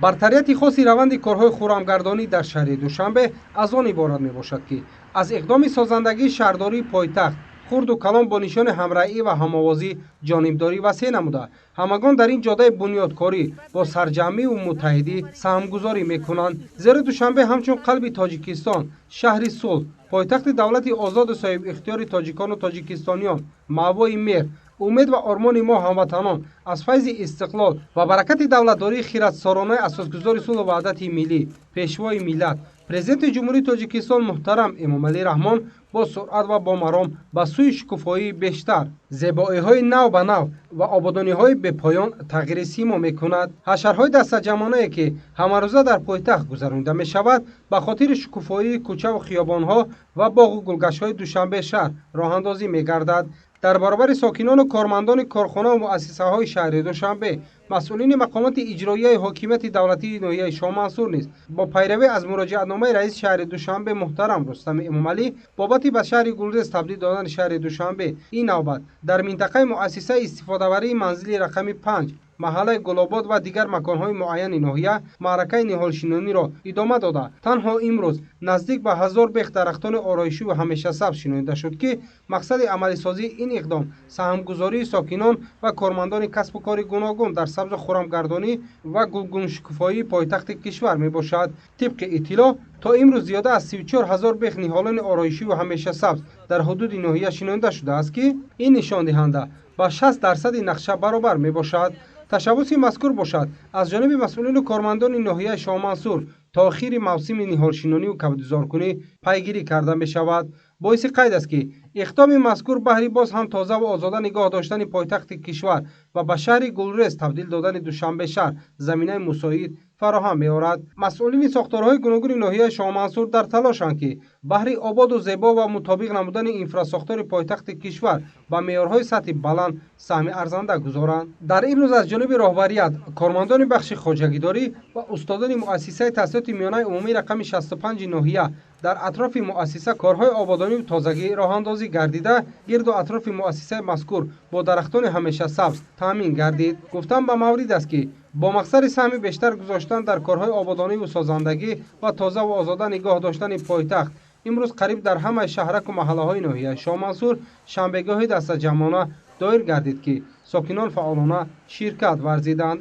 бартарияти хоси раванди корҳои хӯрамгардонӣ дар шаҳри душанбе аз он иборат мебошад, ки аз иқдоми созандагии шаҳрдории пойтахт хурду калон бо нишони ҳамраҳӣ ва ҳамовозӣ ҷонибдорӣ васеъ намуда, ҳамагон дар ин ҷодаи бунёдкорӣ бо сарҷамъиву муттаҳидӣ саҳмгузорӣ мекунанд. Зеро Душанбе ҳамчун қалби Тоҷикистон, шаҳри сулҳ, пойтахти давлати озоду соҳибихтиёри тоҷикону тоҷикистониён, маъвои меҳр, умед ва ормони мо ҳамватанон аз файзи истиқлол ва баракати давлатдории хиратсоронаи асосгузори сулҳу ваҳдати миллӣ, пешвои миллат, Президенти Ҷумҳурии Тоҷикистон муҳтарам Эмомалӣ Раҳмон бо суръат ва бо маром ба сӯи шукуфоии бештар, зебоиҳои нав ба нав ва ободониҳои бепоён тағйири симо мекунад. Ҳашарҳои дастаҷамонае, ки ҳамарӯза дар пойтахт гузаронида мешавад, ба хотири шукуфоии кӯчаву хиёбонҳо ва боғу гулгаштҳои Душанбе шаҳр роҳандозӣ мегардад. дар баробари сокинону кормандони корхонаву муассисаҳои шаҳри Душанбе, масъулини мақомоти иҷроияи ҳокимияти давлатии ноҳияи Шоҳмансур низ бо пайравӣ аз муроҷиатномаи раиси шаҳри Душанбе муҳтарам Рустами Эмомалӣ бобати ба шаҳри Гулрез табдил додани шаҳри Душанбе ин навбат дар минтақаи муассисаи истифодаварии манзили рақами 5 маҳаллаи Гулобод ва дигар маконҳои муайяни ноҳия маъракаи ниҳолшинониро идома дода, танҳо имрӯз наздик ба 1000 бех дарахтони ороишиву ҳамешасабз шинонида шуд, ки мақсади амалисозии ин иқдом саҳмгузории сокинон ва кормандони касбу кори гуногун дар сабзу хӯрамгардонӣ ва гулгуншукуфоии пойтахти кишвар мебошад. Тибқи иттилоъ, то имрӯз зиёда аз 34 000 бех ниҳолони ороишиву ҳамешасабз дар ҳудуди ноҳия шинонида шудааст, ки ин нишондиҳанда ба 60% нақша баробар мебошад. ташаббуси мазкур бошад аз ҷониби масъулину кормандони ноҳияи Шоҳмансур то охири мавсими ниҳолшинониву кабдгузоркунӣ пайгирӣ карда мешавад. боиси қайд аст, ки иқдоми мазкур баҳри боз ҳам тозаву озода нигоҳ доштани пойтахти кишвар ва ба шаҳри Гулрез табдил додани Душанбе шаҳр заминаи мусоид фароҳам меорад. масъулини сохторҳои гуногуни ноҳияи Шоҳмансур дар талошанд, ки баҳри ободу зебо ва мутобиқ намудани инфрасохтори пойтахти кишвар ба меъёрҳои сатҳи баланд саҳми арзанда гузоранд. дар имрӯз аз ҷониби роҳбарият, кормандони бахши хоҷагидорӣ ва устодони муассисаи таҳсилоти миёнаи умумии рақами 65 ноҳия дар атрофи муассиса корҳои ободониву тозагӣ роҳандозӣ гардида, гирду атрофи муассисаи мазкур бо дарахтони ҳамешасабз таъмин гардид. гуфтан ба маврид аст, ки бо мақсади саҳми бештар гузоштан дар корҳои ободониву созандагӣ ва тозаву озода нигоҳ доштани пойтахт, имрӯз қариб дар ҳамаи шаҳраку маҳаллаҳои ноҳияи Шоҳмансур шанбегоҳи дастаҷамона доир гардид, ки сокинон фаъолона ширкат варзиданд.